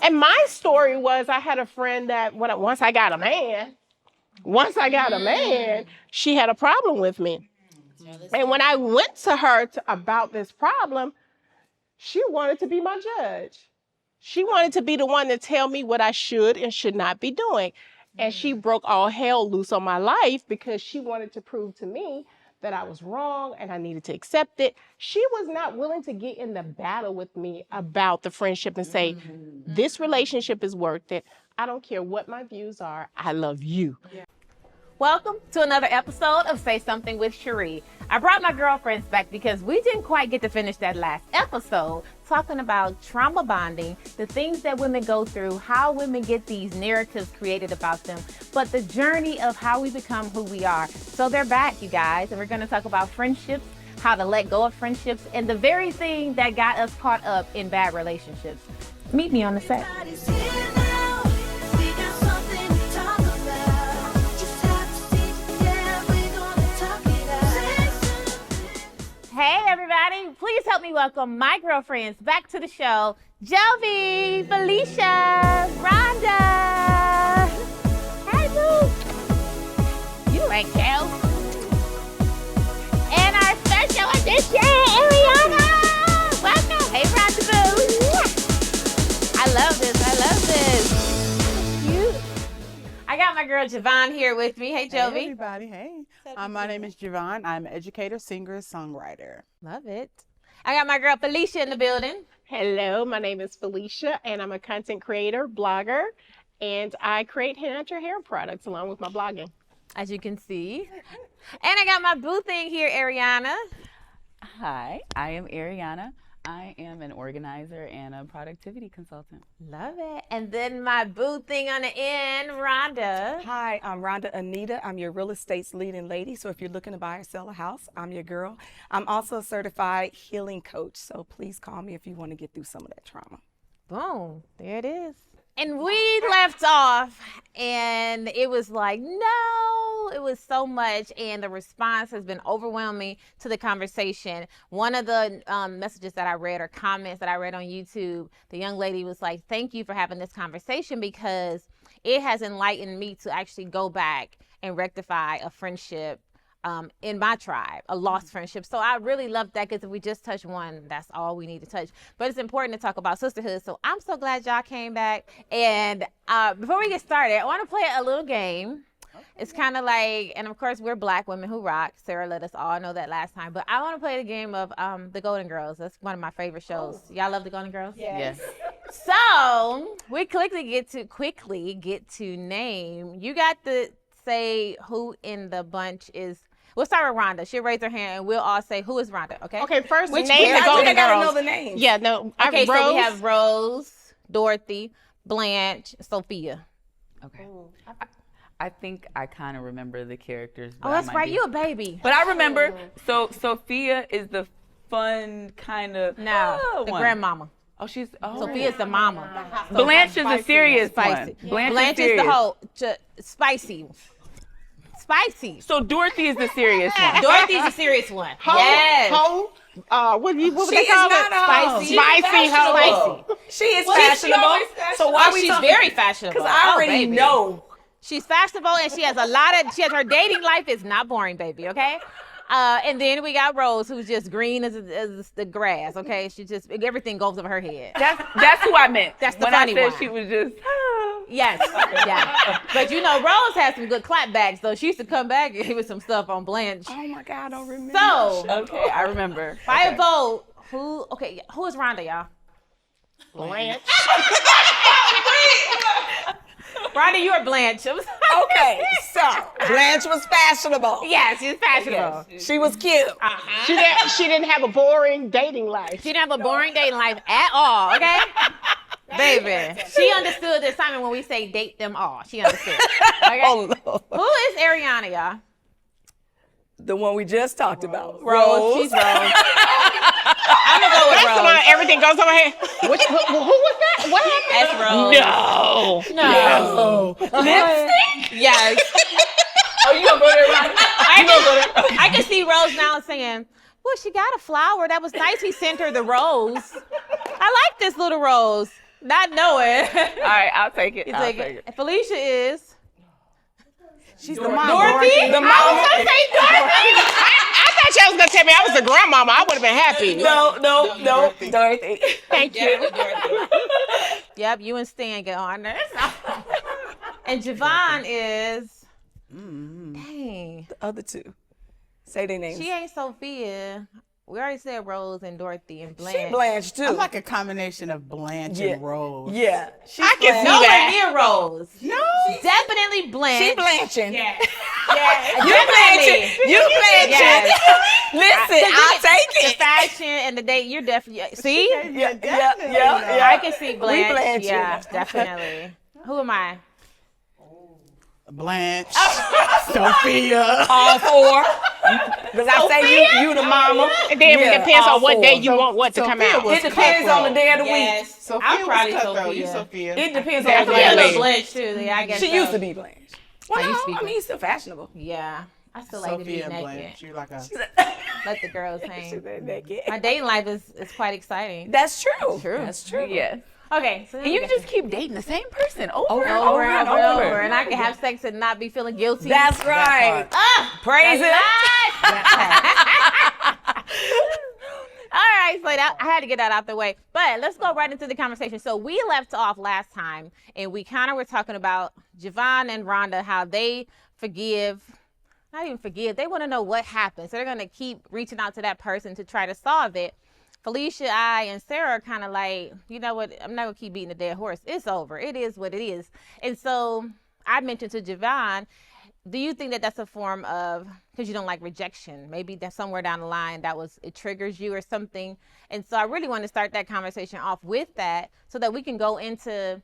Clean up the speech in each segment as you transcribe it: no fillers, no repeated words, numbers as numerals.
And my story was I had a friend that once I got a man, she had a problem with me. And when I went to her about this problem, she wanted to be my judge. She wanted to be the one to tell me what I should and should not be doing. And she broke all hell loose on my life because she wanted to prove to me that I was wrong and I needed to accept it. She was not willing to get in the battle with me about the friendship and say, this relationship is worth it. I don't care what my views are. I love you. Yeah. Welcome to another episode of Say Something with Cheré. I brought my girlfriends back because we didn't quite get to finish that last episode talking about trauma bonding, the things that women go through, how women get these narratives created about them, but the journey of how we become who we are. So they're back, you guys, and we're going to talk about friendships, how to let go of friendships, and the very thing that got us caught up in bad relationships. Meet me on the set. Hey everybody, please help me welcome my girlfriends back to the show, Jovi, Felicia, Rhonda. Hey boo. You ain't Kel. And our special edition, Ariana. Welcome. Hey Rhonda boo. I love this. Cute. I got my girl Javon here with me. Hey Jovi. Hey everybody, hey. My name is Javon. I'm an educator, singer, songwriter. Love it. I got my girl Felicia in the building. Hello, my name is Felicia, and I'm a content creator, blogger, and I create natural hair products along with my blogging. As you can see. And I got my boo thing here, Ariana. Hi, I am Ariana. I am an organizer and a productivity consultant. Love it. And then my boo thing on the end, Rhonda. Hi, I'm Rhonda Anita. I'm your real estate's leading lady. So if you're looking to buy or sell a house, I'm your girl. I'm also a certified healing coach. So please call me if you want to get through some of that trauma. Boom, there it is. And we left off and it was like, no, it was so much. And the response has been overwhelming to the conversation. One of the messages that I read or comments that I read on YouTube, the young lady was like, thank you for having this conversation because it has enlightened me to actually go back and rectify a friendship in my tribe, a lost friendship. So I really love that because if we just touch one, that's all we need to touch. But it's important to talk about sisterhood. So I'm so glad y'all came back. And before we get started, I want to play a little game. Okay. It's kind of like, and of course, we're Black women who rock. Sarah let us all know that last time. But I want to play the game of the Golden Girls. That's one of my favorite shows. Oh. Y'all love the Golden Girls? Yes. So we quickly get to name. You got to say who in the bunch is. We'll start with Rhonda. She'll raise her hand, and we'll all say, who is Rhonda, okay? Okay, first, Which name the Golden Girls. I gotta know the names. Yeah, no. Okay, so we have Rose, Dorothy, Blanche, Sophia. Okay. I think I kind of remember the characters. Oh, that's right. You a baby. But I remember, so Sophia is the fun kind of the one. grandmama. Oh, Sophia's the mama. Blanche is the serious spicy. one. Blanche is the whole spicy. So Dorothy is the serious one. Dorothy's the serious one. Yes. What would they call it? Spicy. Spicy. She is fashionable. So why she's very fashionable. Because I already know. She's fashionable and she has her dating life is not boring, baby, okay? And then we got Rose, who's just green as the grass, okay? She just, everything goes over her head. That's who I meant. That's the when funny I said one. She was just, Yes, yeah. But you know, Rose has some good clapbacks, so she used to come back and give us some stuff on Blanche. Oh my God, I don't remember. So, okay, I remember. By a vote, who is Rhonda, y'all? Blanche. Rhonda, you are Blanche. Okay, so Blanche was fashionable. Yeah, she's fashionable. Yes. She was cute. She didn't have a boring dating life. She didn't have a boring dating life at all, okay? Baby, she understood the assignment when we say date them all. She understood. Okay? Oh, Lord. Who is Ariana, y'all? The one we just talked about. Rose. She's Rose. I'm gonna go with That's Rose. the one everything goes over here. Who was that? What happened? That's Rose. No. Lipstick? Yes. Oh, you gonna go there, right? I can see Rose now saying, well, she got a flower. That was nice. He sent her the rose. I like this little rose. Not knowing. All right, I'll take it. You I'll take take it. it. Felicia is She's the mom. Dorothy. The I mom. was gonna say Dorothy. I thought you was gonna tell me I was the grandmama. I would have been happy. No, Dorothy. Thank you. Yep, you and Stan get on there. And Javon is dang. The other two. Say their names. She ain't Sophia. We already said Rose and Dorothy and Blanche. She Blanche too. I'm like a combination of Blanche and Rose. Yeah. She's I can see Nowhere that. near Rose. No. Definitely Blanche. She blanching. Yeah. You blanching. You blanching. Yes. Listen, I'll take The it. fashion and the date, you're definitely see. Yeah. I can see Blanche. blanching. Yeah, definitely. Who am I? Blanche. Sophia. All four. Because I say you the mama. And then it depends all on what four. day you want what to come Sophia out. was It depends on the day of the week. Yes. Sophia I'm was probably cutthroat. You Sophia. Sophia. It depends on the Definitely day a of the little week. Blanche too. Yeah, I guess She so. used to be Blanche. Well, I used to be no, I mean, still fashionable. Yeah. I still like to be Sophia and naked. Blanche. You're like a. Let the girls She's hang. naked. My dating life is quite exciting. That's true. True. That's true. Yes. Okay, so And you can just keep dating the same person over and over over and and over and over. over, and I can have sex and not be feeling guilty. That's right. Praise it. All right, so I had to get that out the way. But let's go right into the conversation. So we left off last time, and we kind of were talking about Javon and Rhonda, how they not even forgive, they want to know what happened. So they're going to keep reaching out to that person to try to solve it. Felicia, I, and Sarah are kind of like, you know what, I'm not going to keep beating the dead horse. It's over. It is what it is. And so I mentioned to Javon, do you think that that's a form of, because you don't like rejection, maybe that's somewhere down the line it triggers you or something. And so I really want to start that conversation off with that so that we can go into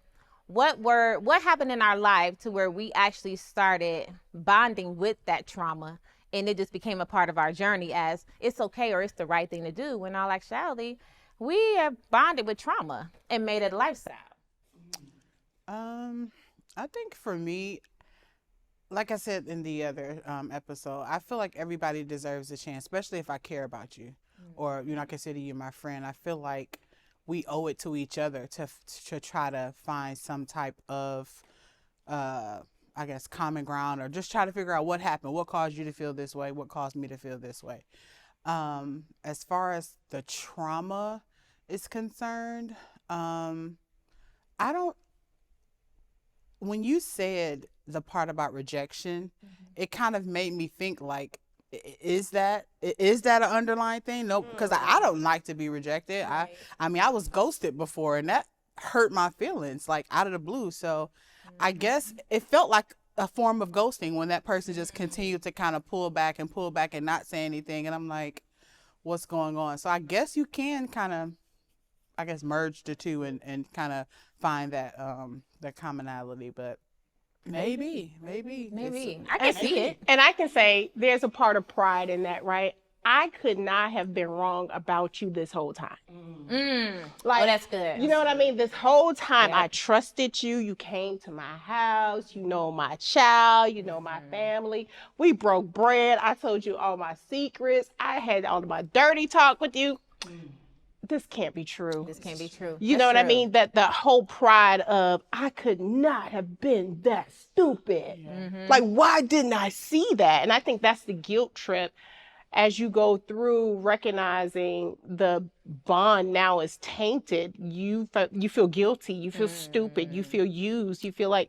what happened in our life to where we actually started bonding with that trauma, and it just became a part of our journey as it's okay or it's the right thing to do, when in all actuality, we have bonded with trauma and made it a lifestyle. I think for me, like I said in the other episode, I feel like everybody deserves a chance, especially if I care about you or, I consider you my friend. I feel like we owe it to each other to try to find some type of, I guess, common ground, or just try to figure out what happened, what caused you to feel this way, what caused me to feel this way. As far as the trauma is concerned, when you said the part about rejection, it kind of made me think like, is that an underlying thing? No, because I don't like to be rejected. Right. I mean, I was ghosted before, and that hurt my feelings, like out of the blue. So I guess it felt like a form of ghosting when that person just continued to kind of pull back and not say anything. And I'm like, what's going on? So I guess you can kind of, merge the two and kind of find that commonality, but maybe. I can see it. And I can say there's a part of pride in that, right? I could not have been wrong about you this whole time. Like, that's good. You know what I mean? This whole time I trusted you. You came to my house. You know my child. You know my family. We broke bread. I told you all my secrets. I had all of my dirty talk with you. This can't be true. This can't be true. You know what I mean? That the whole pride of, I could not have been that stupid. Like, why didn't I see that? And I think that's the guilt trip as you go through recognizing the bond now is tainted. You feel guilty. You feel stupid. You feel used. You feel like,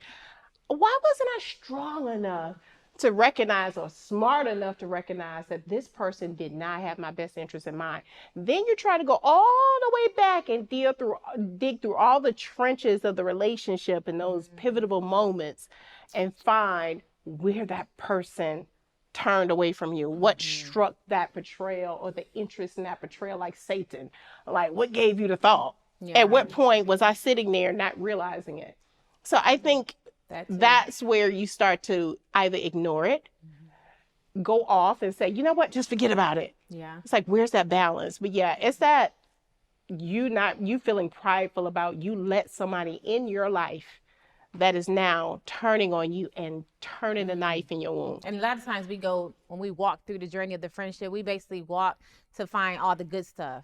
why wasn't I strong enough to recognize, or smart enough to recognize, that this person did not have my best interest in mind? Then you try to go all the way back and dig through all the trenches of the relationship and those pivotal moments and find where that person turned away from you, what struck that betrayal or the interest in that betrayal, like Satan. Like, what gave you the thought? At what point was I sitting there not realizing it? So I think that's where you start to either ignore it, go off and say, you know what, just forget about it. Yeah. It's like, where's that balance? But yeah, it's that you feeling prideful about you let somebody in your life that is now turning on you and turning the knife in your wound. And a lot of times when we walk through the journey of the friendship, we basically walk to find all the good stuff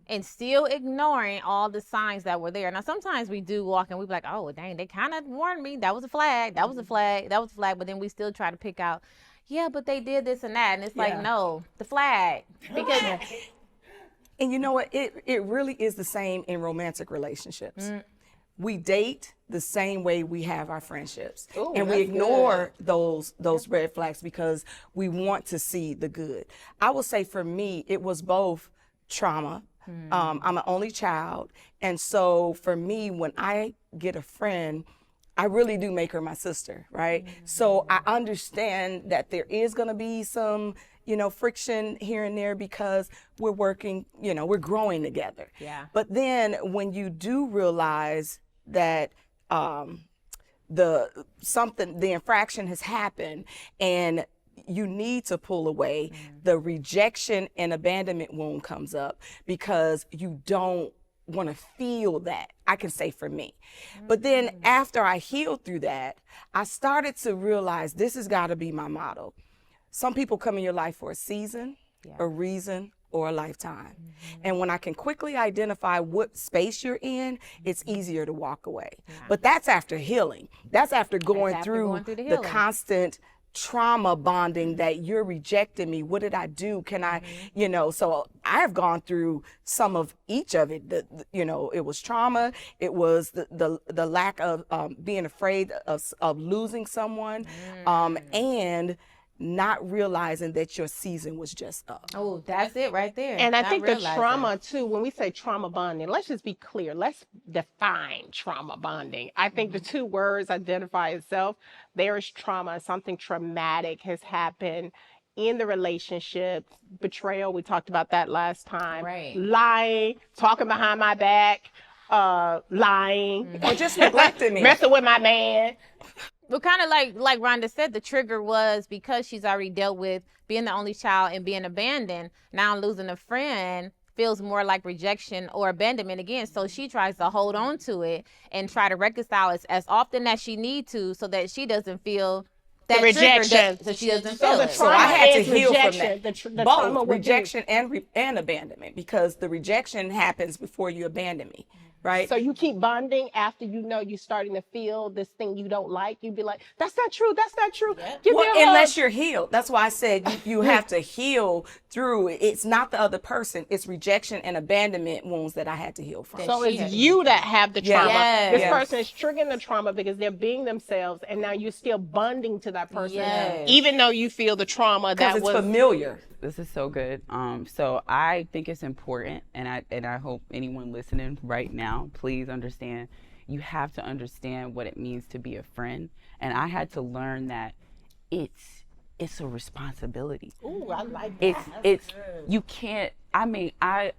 and still ignoring all the signs that were there. Now, sometimes we do walk and we be like, oh, dang, they kind of warned me. That was a flag. That was a flag. That was a flag. But then we still try to pick out, yeah, but they did this and that. And it's like, no, the flag. Because And you know what? It really is the same in romantic relationships. We date the same way we have our friendships. Ooh, and we that's ignore those red flags because we want to see the good. I will say for me, it was both trauma. I'm an only child. And so for me, when I get a friend, I really do make her my sister, right? So I understand that there is going to be some, friction here and there because we're working, we're growing together. Yeah. But then when you do realize that the infraction has happened and you need to pull away, the rejection and abandonment wound comes up because you don't want to feel that. I can say for me. But then after I healed through that, I started to realize this has got to be my motto. Some people come in your life for a season, a reason, or a lifetime. And when I can quickly identify what space you're in, it's easier to walk away. But that's after healing. That's after going through the constant trauma bonding that you're rejecting me. What did I do? Can I, so I've gone through some of each of it. It was trauma. It was the lack of being afraid of losing someone, and not realizing that your season was just up. Oh, that's it right there. And I Not think the realizing. trauma too, when we say trauma bonding, let's just be clear. Let's define trauma bonding. I think the two words identify itself. There is trauma, something traumatic has happened in the relationship. Betrayal, we talked about that last time. Right. Lying, talking behind my back, lying. Or just neglecting me. Messing with my man. But kind of like Rhonda said, the trigger was because she's already dealt with being the only child and being abandoned. Now losing a friend feels more like rejection or abandonment again. So she tries to hold on to it and try to reconcile it as often as she needs to so that she doesn't feel that rejection. so she doesn't So feel the it. So I had to is heal from rejection. that. The trauma Both would be- rejection and abandonment, because the rejection happens before you abandon me, right? So you keep bonding after you're starting to feel this thing you don't like. You'd be like, that's not true. That's not true. Give me a hug. Unless you're healed. That's why I said you have to heal through it. It's not the other person. It's rejection and abandonment wounds that I had to heal from. So it's you that have the trauma. Yes. This Yes. person is triggering the trauma because they're being themselves, and now you're still bonding to that person, Yes. even though you feel the trauma Because that it's was familiar. This is so good. So I think it's important, and I hope anyone listening right now, please understand, you have to understand what it means to be a friend. And I had to learn that it's a responsibility. Ooh, I like that. It's you can't. I mean, I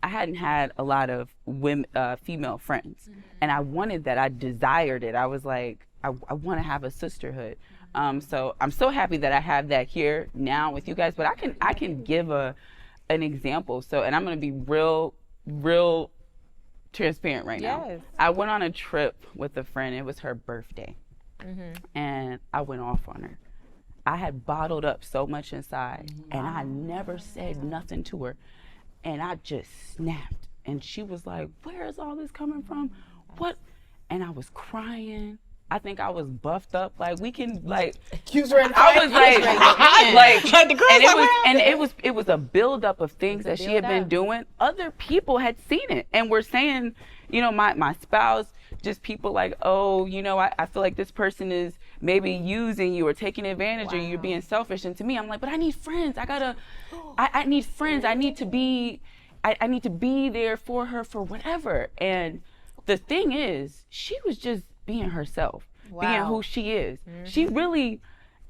hadn't had a lot of women, female friends, and I wanted that. I desired it. I was like, I want to have a sisterhood. So I'm so happy that I have that here now with you guys. But I can give an example. So, and I'm gonna be real transparent right now. Yes. I went on a trip with a friend. It was her birthday, and I went off on her. I had bottled up so much inside, and I never said nothing to her, and I just snapped. And she was like, "Where is all this coming from? What?" And I was crying. I think I was buffed up. Like, we can, like, Accuse her. I was like, Like the girls and like, "Well, it was a buildup of things that she had been doing. Other people had seen it and were saying, my spouse, just people like, oh, I feel like this person is maybe using you or taking advantage of you, you're being selfish. And to me, I'm like, but I need friends. I need friends. I need to be there for her for whatever. And the thing is, she was just being herself, being who she is. She really,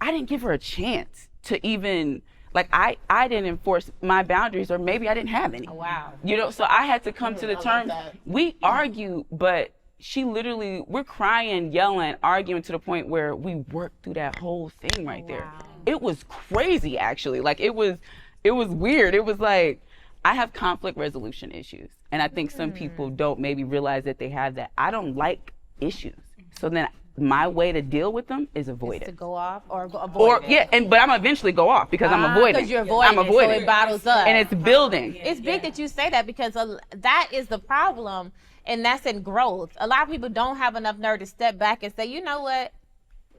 I didn't give her a chance to even, like, I didn't enforce my boundaries, or maybe I didn't have any. Wow. So I had to come to the term. that. We argue, but she literally, we're crying, yelling, arguing to the point where we worked through that whole thing right there. It was crazy, actually. Like, it was weird. It was like, I have conflict resolution issues. And I think some people don't maybe realize that they have that. I don't like issues. So then my way to deal with them is avoid To it. go off or avoid Or it. but I'm eventually go off because I'm avoiding. Because you're avoiding I'm avoiding. it, so it bottles up. And it's building. It's big that you say that because that is the problem, and that's in growth. A lot of people don't have enough nerve to step back and say, you know what,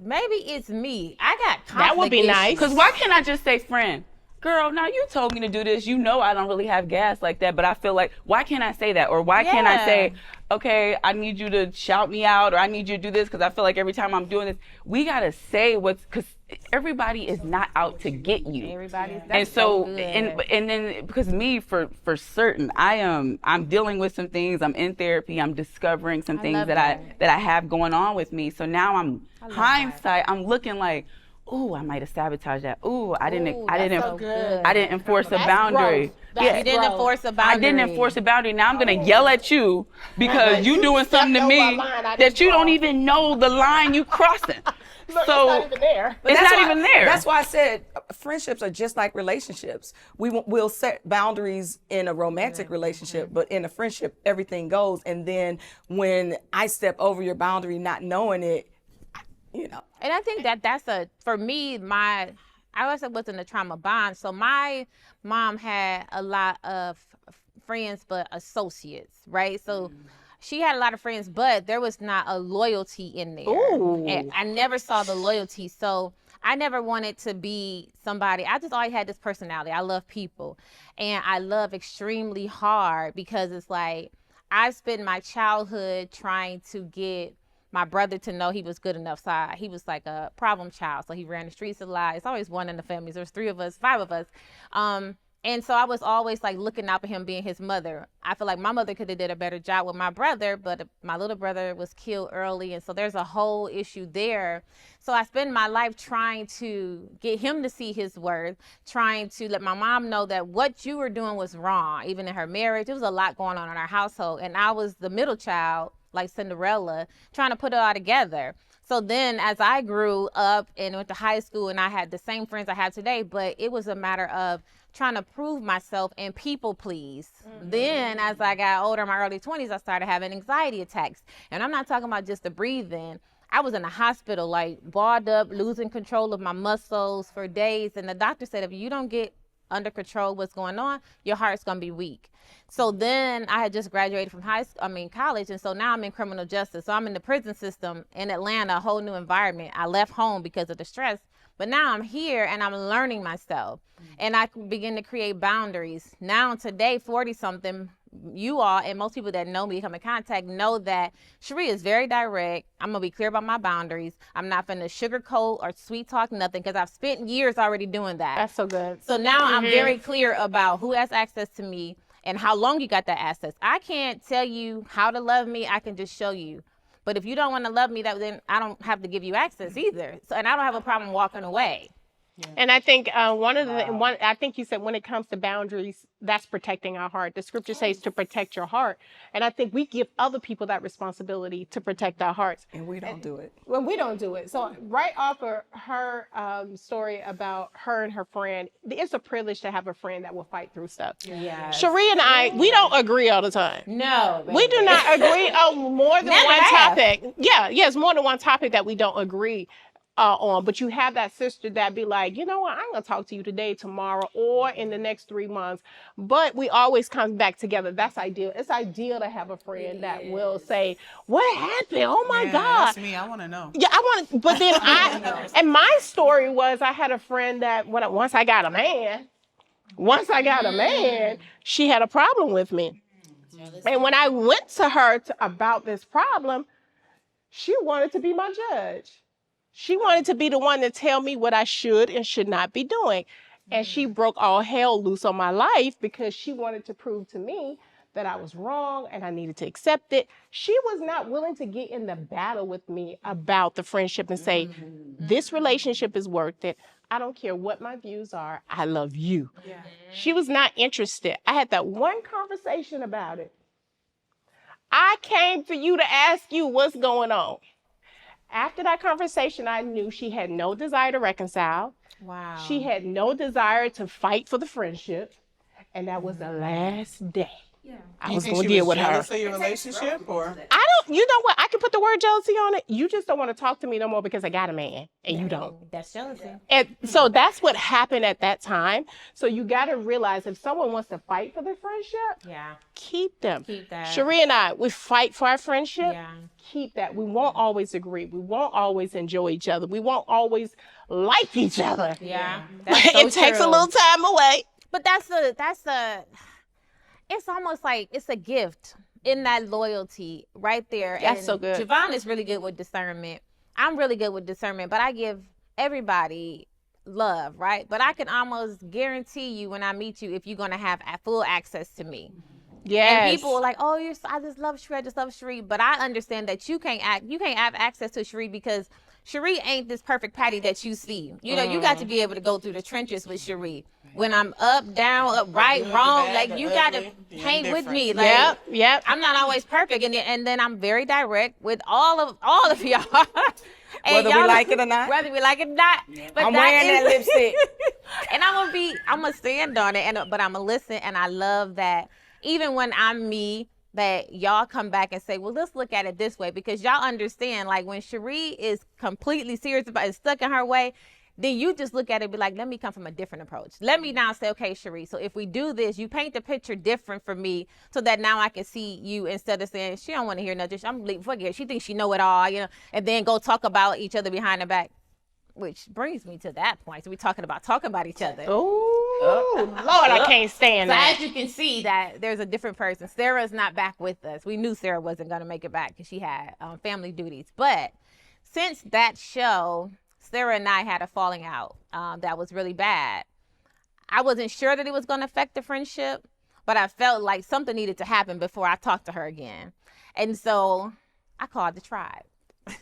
maybe it's me. I got conflict That would be issues. nice. Because why can't I just say, friend, girl, now you told me to do this. You know I don't really have gas like that, but I feel like, why can't I say that? Or why can't I Yeah. say, okay, I need you to shout me out, or I need you to do this because I feel like every time I'm doing this, we got to say because everybody is not out to get you. Everybody's And that's so, good. and then because me, for certain, I'm dealing with some things. I'm in therapy. I'm discovering some things love that I have going on with me. So now hindsight, I'm looking like, ooh, I might have sabotaged that. Ooh, I didn't enforce a boundary. That's You didn't growth. enforce a boundary. I didn't enforce a boundary. Now I'm gonna yell at you because you doing something to stepped me over a line I that didn't you don't cross. even know the line you crossing. Look, So it's not even there. But it's that's not why- even there. That's why I said friendships are just like relationships. We'll set boundaries in a romantic relationship, but in a friendship, everything goes. And then when I step over your boundary, not knowing it, you know. And I think that's for me, I always said wasn't a trauma bond. So my mom had a lot of friends, but associates, right? So she had a lot of friends, but there was not a loyalty in there. Ooh. And I never saw the loyalty. So I never wanted to be somebody. I just always had this personality. I love people. And I love extremely hard because it's like I spent my childhood trying to get my brother to know he was good enough. So he was like a problem child. So he ran the streets a lot. It's always one in the family. There's 3 of us, 5 of us. And so I was always like looking out for him being his mother. I feel like my mother could have did a better job with my brother, but my little brother was killed early. And so there's a whole issue there. So I spend my life trying to get him to see his worth, trying to let my mom know that what you were doing was wrong. Even in her marriage, there was a lot going on in our household. And I was the middle child, like Cinderella, trying to put it all together. So then as I grew up and went to high school and I had the same friends I have today, but it was a matter of trying to prove myself and people please. Then as I got older, in my early 20s, I started having anxiety attacks. And I'm not talking about just the breathing. I was in the hospital, like balled up, losing control of my muscles for days. And the doctor said, if you don't get under control what's going on, your heart's gonna be weak. So then I had just graduated from college. And so now I'm in criminal justice. So I'm in the prison system in Atlanta, a whole new environment. I left home because of the stress, but now I'm here and I'm learning myself and I can begin to create boundaries. Now today, 40 something, you all and most people that know me, come in contact, know that Cheré is very direct. I'm gonna be clear about my boundaries. I'm not gonna sugarcoat or sweet talk nothing because I've spent years already doing that. That's so good. So now I'm very clear about who has access to me and how long you got that access. I can't tell you how to love me. I can just show you. But if you don't want to love me, then I don't have to give you access either. So, and I don't have a problem walking away. And I think I think you said when it comes to boundaries, that's protecting our heart. The scripture says to protect your heart. And I think we give other people that responsibility to protect our hearts. And we don't do it. When we don't do it. So right off of her story about her and her friend, it's a privilege to have a friend that will fight through stuff. Yeah. Cheré and I, we don't agree all the time. No. We do not agree on more than Never one have. topic. Yeah, yes, more than one topic that we don't agree on. But you have that sister that be like, you know what, I'm gonna talk to you today, tomorrow, or in the next 3 months. But we always come back together. That's ideal. It's ideal to have a friend that will say, what happened? Oh my God. That's me. I want to know. Yeah, I want, but then and my story was I had a friend that once I got a man, she had a problem with me. And when I went to her about this problem, she wanted to be my judge. She wanted to be the one to tell me what I should and should not be doing. And she broke all hell loose on my life because she wanted to prove to me that I was wrong and I needed to accept it. She was not willing to get in the battle with me about the friendship and say, this relationship is worth it. I don't care what my views are. I love you. Yeah. She was not interested. I had that one conversation about it. I came for you to ask you what's going on. After that conversation, I knew she had no desire to reconcile. Wow. She had no desire to fight for the friendship. And that was the last day. I You was think going to she deal was with her. jealous of your relationship, or You know what? I can put the word jealousy on it. You just don't want to talk to me no more because I got a man and you don't. That's jealousy. And so that's what happened at that time. So you got to realize if someone wants to fight for their friendship, Yeah. keep them. Keep that. Cherie and I, we fight for our friendship. Yeah. Keep that. We won't always agree. We won't always enjoy each other. We won't always like each other. Yeah. But That's so it takes a true. little time away. But it's almost like it's a gift in that loyalty right there. That's And so good. Javon is really good with discernment. I'm really good with discernment, but I give everybody love, right? But I can almost guarantee you when I meet you if you're going to have full access to me. Yes. And people are like, "Oh, I just love Sheree. I just love Sheree." But I understand that you can't have access to Sheree because Sheree ain't this perfect Patty that you see. You know, you got to be able to go through the trenches with Sheree. When I'm up, down, up, right, wrong, like you got to hang with me. Like, Yep. I'm not always perfect, and then I'm very direct with all of y'all. And Whether we y'all- like it or not. Whether we like it or not. But I'm wearing that lipstick. And I'm gonna stand on it, but I'm gonna listen, and I love that. Even when I'm me, that y'all come back and say, well, let's look at it this way, because y'all understand, like when Sheree is completely serious about it, stuck in her way, then you just look at it and be like, let me come from a different approach. Let me now say, okay, Sheree, so if we do this, you paint the picture different for me so that now I can see you instead of saying, she don't want to hear nothing. I'm leaving, forget it. She thinks she know it all, and then go talk about each other behind the back. Which brings me to that point. So we're talking about each other. Oh, Lord, I can't stand So that. as you can see, that there's a different person. Sarah's not back with us. We knew Sarah wasn't going to make it back because she had family duties. But since that show, Sarah and I had a falling out that was really bad. I wasn't sure that it was going to affect the friendship, but I felt like something needed to happen before I talked to her again. And so I called the tribe. Were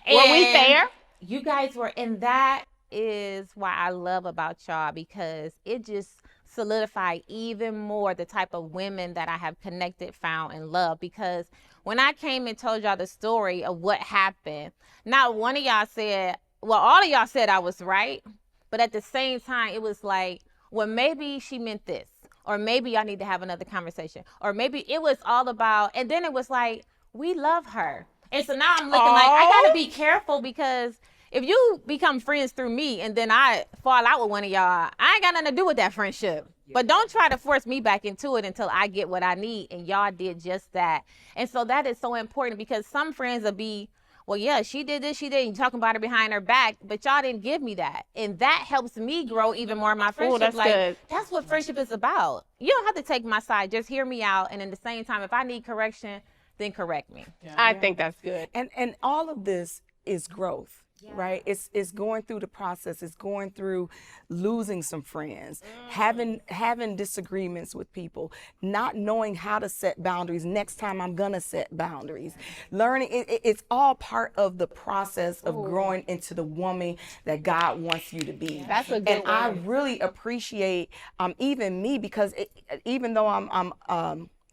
we there? You guys were, and that is why I love about y'all, because it just solidified even more the type of women that I have connected, found, and loved. Because when I came and told y'all the story of what happened, not one of y'all said, well, all of y'all said I was right, but at the same time, it was like, well, maybe she meant this, or maybe y'all need to have another conversation, or maybe it was all about, and then it was like, we love her. And so now I'm looking like, I gotta be careful, because if you become friends through me and then I fall out with one of y'all, I ain't got nothing to do with that friendship. But don't try to force me back into it until I get what I need. And y'all did just that. And so that is so important, because some friends will be, well, yeah, she did this, she did. You're talking about her behind her back, but y'all didn't give me that. And that helps me grow even more in my friendship. that's good. That's what friendship is about. You don't have to take my side. Just hear me out. And at the same time, if I need correction, then correct me. I think that's good. And all of this is growth. Right, it's going through the process. It's going through losing some friends, having disagreements with people, not knowing how to set boundaries. Next time I'm gonna set boundaries. Learning, it's all part of the process of growing into the woman that God wants you to be. That's a good And I word. really appreciate even me, because even though I'm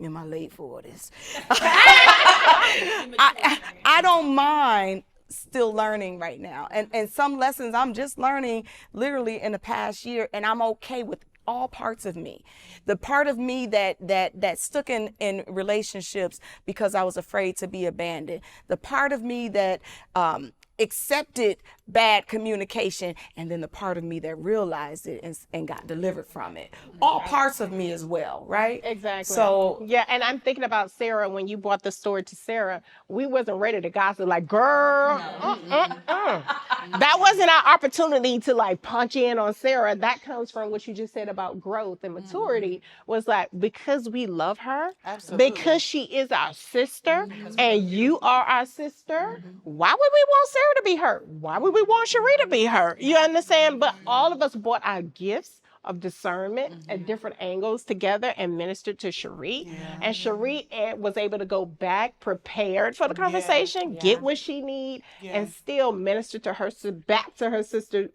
in my late 40s, I don't mind still learning right now, and some lessons I'm just learning literally in the past year, and I'm okay with all parts of me. The part of me that stuck in relationships because I was afraid to be abandoned, the part of me that accepted bad communication, and then the part of me that realized it and got delivered from it. All parts of me as well, right? Exactly. So yeah, and I'm thinking about Sarah. When you brought the story to Sarah, we wasn't ready to gossip. Like, girl, that wasn't our opportunity to like punch in on Sarah. That comes from what you just said about growth and maturity. Was like, because we love her, Absolutely. because she is our sister, and you are our sister. Why would we want Sarah to be hurt? Why would we want Cherie to be hurt? You understand? But all of us brought our gifts of discernment at different angles together and ministered to Cherie. And Cherie was able to go back prepared for the conversation, get what she need, and still minister to her back to her sister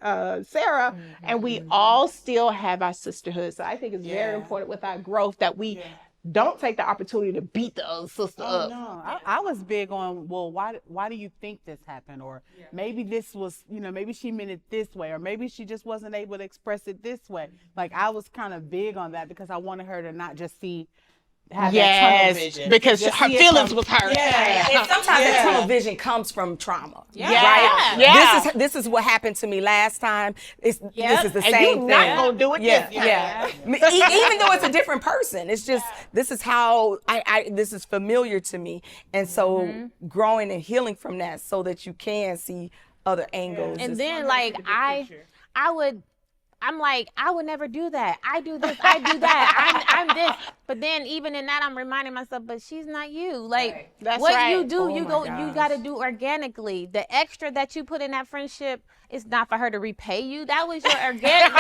Sarah. And we all still have our sisterhood. So I think it's very important with our growth that we don't take the opportunity to beat the other sister Oh up. no, I was big on, well, why do you think this happened? Or maybe this was, maybe she meant it this way, or maybe she just wasn't able to express it this way. Like, I was kind of big on that because I wanted her to not just have that tunnel vision. Because Just her see it feelings from- was hurt. Yeah. And sometimes that tunnel vision comes from trauma. Yeah. Right? This is what happened to me last time. This is the And same you thing. not gonna do it Yeah, this time. yeah. Even though it's a different person, it's just this is how this is familiar to me, and so growing and healing from that, so that you can see other angles. And then like I'm like, I would never do that. I do this, I do that. I'm this. But then even in that, I'm reminding myself, but she's not you. Like That's what right. you do, Oh you my go, gosh. you got to do organically. The extra that you put in that friendship is not for her to repay you. That was your organic.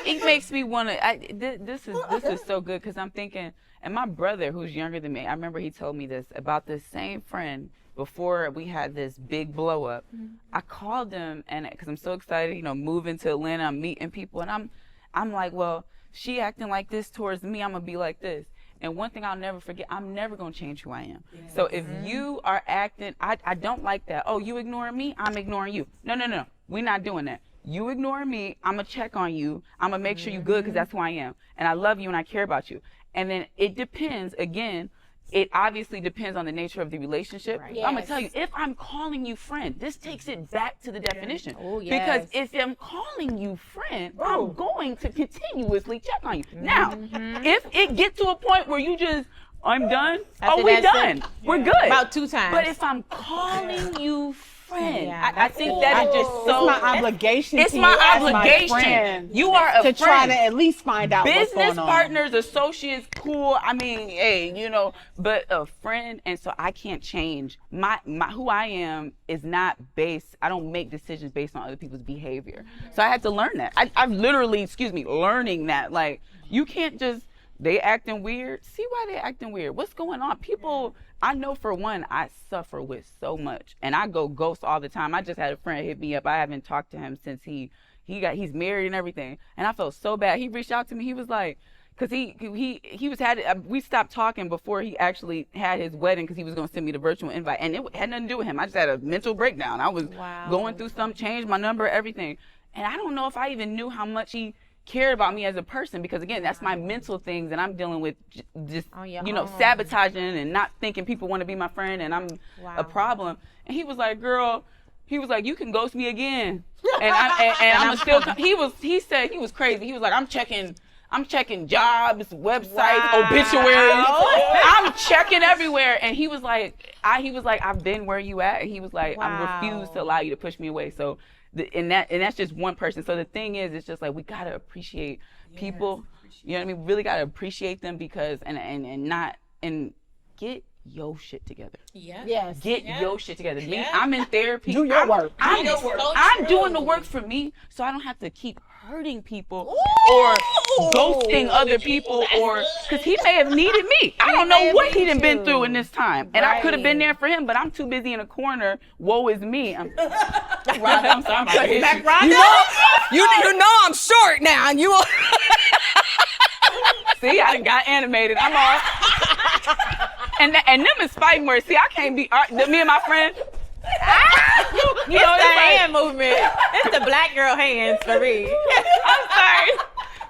It makes me want to. This is so good because I'm thinking, and my brother who's younger than me, I remember he told me this about this same friend before we had this big blow up. I called him and because I'm so excited, moving to Atlanta, I'm meeting people, and I'm like, well, she acting like this towards me, I'm gonna be like this. And one thing I'll never forget, I'm never gonna change who I am. Yes. So if you are acting, I don't like that. Oh, you ignoring me, I'm ignoring you. No. We're not doing that. You ignore me, I'm gonna check on you. I'm gonna make sure you're good because that's who I am. And I love you and I care about you. And then it depends, again, it obviously depends on the nature of the relationship. Right. I'm gonna tell you, if I'm calling you friend, this takes it back to the definition. Oh, Because yes. if I'm calling you friend, I'm going to continuously check on you. Now, if it gets to a point where you just, I'm done, After we're that's done. it. We're good. About 2 times. But if I'm calling you friend, Yeah, I think that is just It's so. my obligation. It's to my you as obligation. friend You are a to try friend. to at least find out what's Business going on. partners, associates, cool. I mean, hey, but a friend, and so I can't change my who I am is not based. I don't make decisions based on other people's behavior. So I had to learn that. I'm literally, learning that. Like, you can't just, they acting weird. See why they acting weird. What's going on? People, I know for one, I suffer with so much, and I go ghost all the time. I just had a friend hit me up. I haven't talked to him since he's married and everything, and I felt so bad. He reached out to me. He was like, because we stopped talking before he actually had his wedding because he was going to send me the virtual invite, and it had nothing to do with him. I just had a mental breakdown. I was going through something, changed my number, everything, and I don't know if I even knew how much he cared about me as a person, because again, that's my mental things, and I'm dealing with just sabotaging and not thinking people want to be my friend, and I'm a problem. And he was like, girl, you can ghost me again, and I'm still. He said he was crazy. He was like, I'm checking jobs, websites, obituaries. I'm checking everywhere, and he was like, I've been where you at, and he was like, I refuse to allow you to push me away. So. And that's just one person. So the thing is, it's just like, we gotta appreciate people. You know what I mean? Really gotta appreciate them, because and get your shit together. Yes. Get your shit together. Me, I'm in therapy. Do your work. I'm doing the work for me, so I don't have to keep hurting people or ghosting other people, or because he may have needed me. I don't know what he done been through in this time, and I could have been there for him, but I'm too busy in a corner. Woe is me. I'm sorry. You know I'm short now, and you. See, I done got animated. I'm all. And them is fighting words. See, I can't be. Me and my friend. It's the hand movement. It's the black girl hands for me. I'm sorry.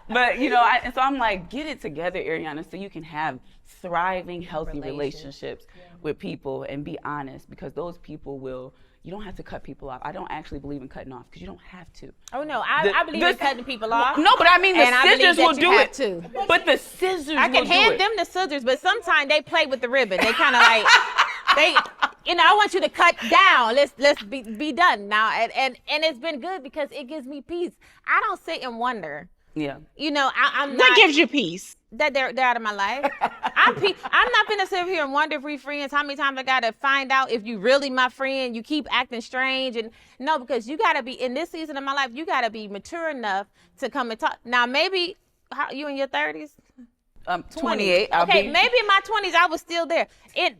But, and so I'm like, get it together, Ariana, so you can have thriving, healthy relationships with people, and be honest, because those people you don't have to cut people off. I don't actually believe in cutting off, because you don't have to. Oh no, I believe in cutting people off. No, but I mean, the scissors will do it too. But the scissors I can hand them the scissors, but sometimes they play with the ribbon. They kind of like, I want you to cut down. Let's be done now. And it's been good because it gives me peace. I don't sit and wonder. Yeah. I'm not. What gives you peace? That they're out of my life. I'm not gonna sit here and wonder if we friends. How many times I gotta find out if you really my friend? You keep acting strange, and no, because you gotta be in this season of my life. You gotta be mature enough to come and talk. Now maybe you in your 30s. I'm 28. I'll Okay, be. maybe in my 20s I was still there.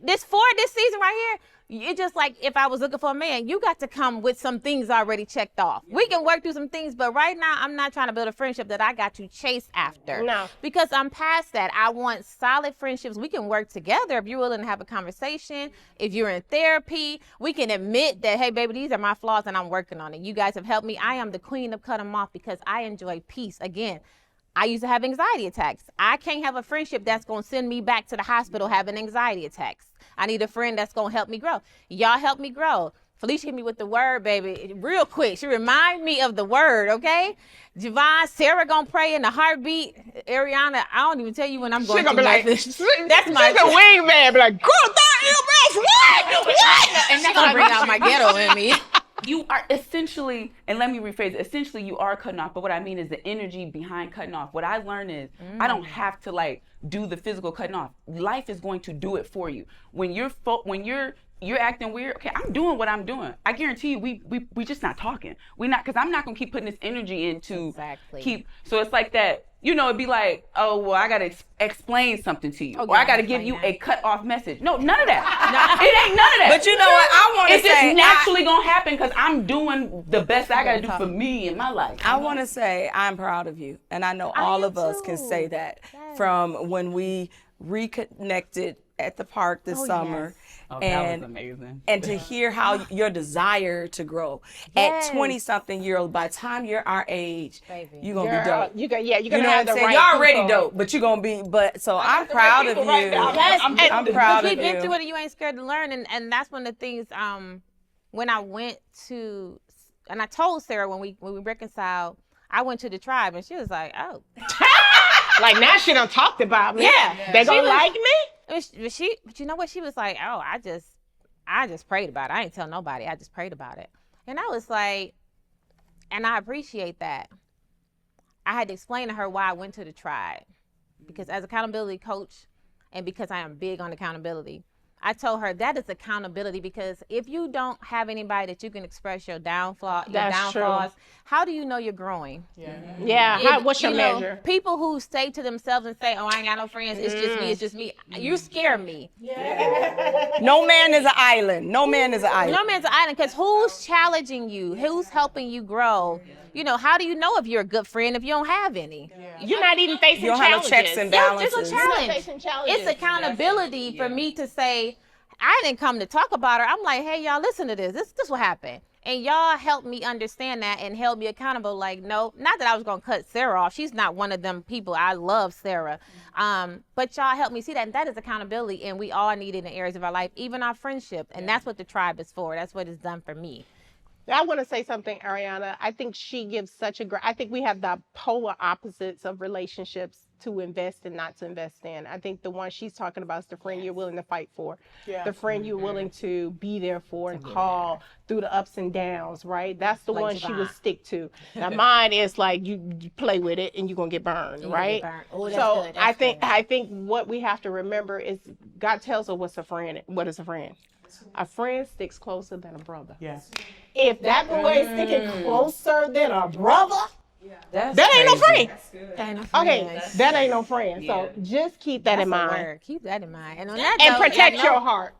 This season right here, it's just like if I was looking for a man, you got to come with some things already checked off. We can work through some things, but right now I'm not trying to build a friendship that I got to chase after. No. Because I'm past that. I want solid friendships. We can work together if you're willing to have a conversation. If you're in therapy, we can admit that, hey, baby, these are my flaws and I'm working on it. You guys have helped me. I am the queen of cut them off because I enjoy peace. Again, I used to have anxiety attacks. I can't have a friendship that's going to send me back to the hospital having anxiety attacks. I need a friend that's going to help me grow. Y'all help me grow. Felicia hit me with the word, baby, real quick. She remind me of the word, okay? Javon, Sarah gonna pray in the heartbeat. Ariana, I don't even tell you when I'm going She gonna through be like, nothing. That's my she's a wingman. Be like, girl, that EMS, what? and that's gonna bring out my ghetto in me. You are essentially, and let me rephrase it, essentially you are cutting off, but what I mean is the energy behind cutting off. What I learned is I don't have to like do the physical cutting off. Life is going to do it for you. When you're acting weird, okay, I'm doing what I'm doing. I guarantee you we just not talking. Because I'm not gonna keep putting this energy into so it's like that. You know, it'd be like, oh, well, I got to explain something to you. Or I got to give you a cut-off message. No, none of that. It ain't none of that. But you know what? I want to say. It's just naturally going to happen because I'm doing the best I got to do for me in my life. I want to say I'm proud of you. And I know all of us can say that from when we reconnected at the park this summer. Oh, that was amazing. And to hear how your desire to grow at 20-something year old, by the time you're our age, you're going to be dope. You're going to You know have what I'm the saying? right You're already people. dope, but you're going to be, so I'm proud of you. I'm proud of You've been you. through it and you ain't scared to learn. And that's one of the things, when I went to, and I told Sarah when we reconciled, I went to the tribe and she was like, oh. Like now she done talked about me. Yeah. They gonna like me? But you know what? She was like, oh, I just prayed about it. I ain't tell nobody. I just prayed about it. And I was like, and I appreciate that. I had to explain to her why I went to the tribe. Because as accountability coach, and because I am big on accountability, I told her that is accountability, because if you don't have anybody that you can express your downfalls, how do you know you're growing? Yeah. What's your measure? People who stay to themselves and say, oh, I ain't got no friends, it's just me. You scare me. No man is an island. No man is an island. No man's an island, because who's challenging you? Who's helping you grow? You know, how do you know if you're a good friend if you don't have any? You're not even facing You don't challenges. have no checks and Yeah, balances. it's a challenge. Facing challenges. It's accountability for me to say, I didn't come to talk about her. I'm like, hey, y'all, listen to this. This what happened. And y'all helped me understand that and held me accountable. Like, no, not that I was going to cut Sarah off. She's not one of them people. I love Sarah. But y'all helped me see that. And that is accountability. And we all need it in areas of our life, even our friendship. And that's what the tribe is for. That's what it's done for me. I want to say something, Ariana. I think she gives such a great, I think we have the polar opposites of relationships to invest and not to invest in. I think the one she's talking about is the friend you're willing to fight for. The friend you're willing to be there for and call through the ups and downs, right? That's the one she would stick to. Now mine is like you play with it and you're going to get burned, right? Oh, that's So good. That's I think what we have to remember is God tells us what is a friend. A friend sticks closer than a brother. Yes. If that boy is sticking closer than a brother, That's that ain't no crazy. friend. Okay, that ain't no friend. So just keep that in mind. Word. Keep that in mind. And on that And note, protect y'all your know- heart.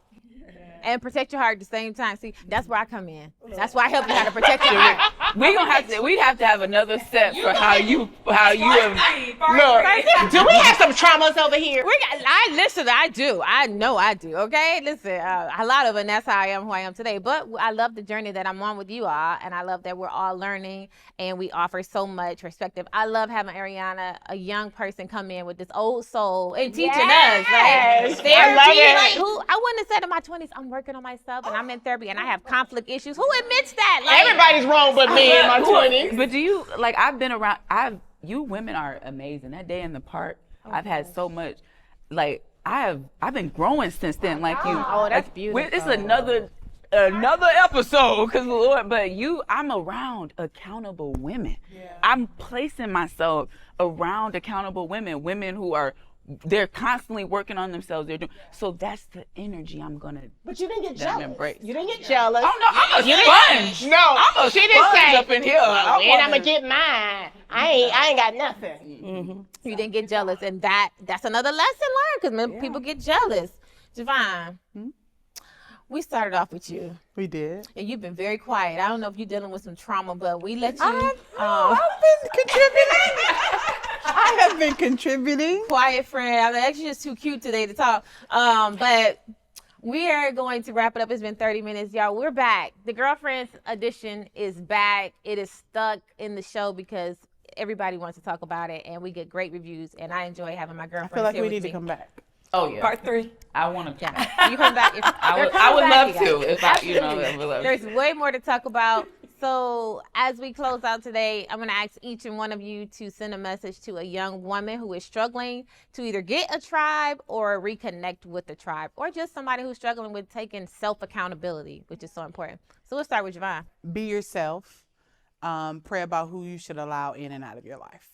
And protect your heart at the same time. See, that's where I come in. That's why I help you how to protect your heart. We'd have to have another set for how you have Look, do we have some traumas over here? I do. I know I do. Okay, listen. A lot of it. And that's how I am who I am today. But I love the journey that I'm on with you all, and I love that we're all learning and we offer so much perspective. I love having Ariana, a young person, come in with this old soul and teaching us. Right? Yes, I love it. Like, who I wouldn't have said in my 20s, I'm working on myself and I'm in therapy and I have conflict issues. Who admits that? Like, Everybody's wrong but me in my 20s. But do you I've been around? You women are amazing. That day in the park, I've had so much. Like I've been growing since then. Like you. Oh, that's like, beautiful. It's another episode, because Lord. But I'm around accountable women. I'm placing myself around accountable women who are they're constantly working on themselves. They're doing so. That's the energy I'm gonna. But you didn't get Let them jealous. embrace. You didn't get jealous. Oh no, I'm a You sponge. didn't- No, I'm a she didn't sponge say, up in here. "Well, and I'm wanna- gonna get mine. I ain't got nothing." You didn't get jealous, and that's another lesson learned because people get jealous. Javon, we started off with you, We did. and you've been very quiet. I don't know if you're dealing with some trauma, but we let you. I've been contributing. I have been contributing. Quiet friend. I mean, actually, just too cute today to talk. But we are going to wrap it up. It's been 30 minutes, y'all. We're back. The Girlfriends edition is back. It is stuck in the show because everybody wants to talk about it, and we get great reviews. And I enjoy having my I girlfriends feel like here we with need to me. come back. Oh yeah. Part 3. I want to. Yeah, you come back. I would back, love you guys. to if I, you know, I would love to. There's way more to talk about. So as we close out today, I'm going to ask each and one of you to send a message to a young woman who is struggling to either get a tribe or reconnect with the tribe, or just somebody who's struggling with taking self-accountability, which is so important. So let's start with Javon. Be yourself. Pray about who you should allow in and out of your life.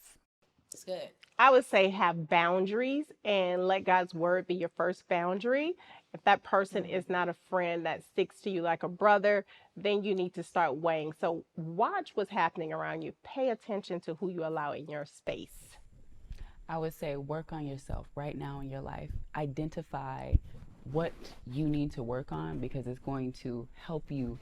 It's good. I would say have boundaries and let God's word be your first boundary. If that person is not a friend that sticks to you like a brother, then you need to start weighing. So watch what's happening around you. Pay attention to who you allow in your space. I would say work on yourself right now in your life. Identify what you need to work on because it's going to help you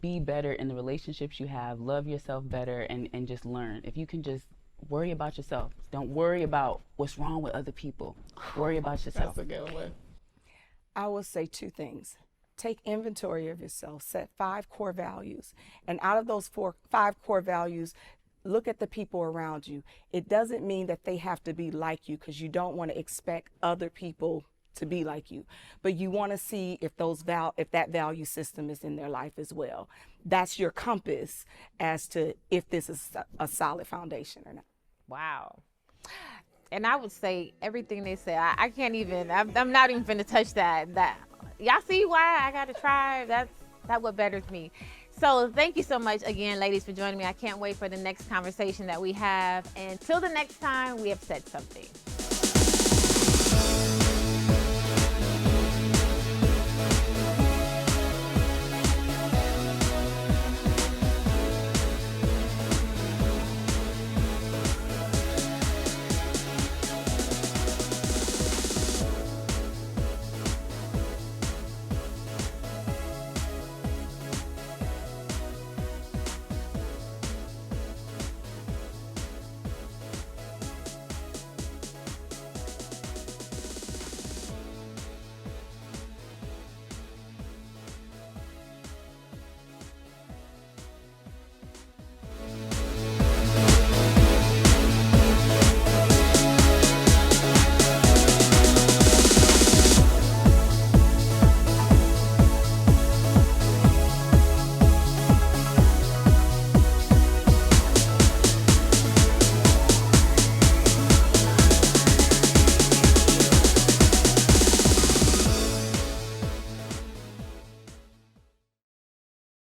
be better in the relationships you have, love yourself better, and just learn. If you can just worry about yourself. Don't worry about what's wrong with other people. Worry about yourself. That's a good one. I will say 2 things. Take inventory of yourself. Set 5 core values. And out of those 5 core values, look at the people around you. It doesn't mean that they have to be like you because you don't want to expect other people to be like you. But you want to see if that value system is in their life as well. That's your compass as to if this is a solid foundation or not. Wow. And I would say everything they say. I can't even. I'm not even finna touch that. Y'all see why I got a tribe? That's what betters me. So thank you so much again, ladies, for joining me. I can't wait for the next conversation that we have. And till the next time, we have said something.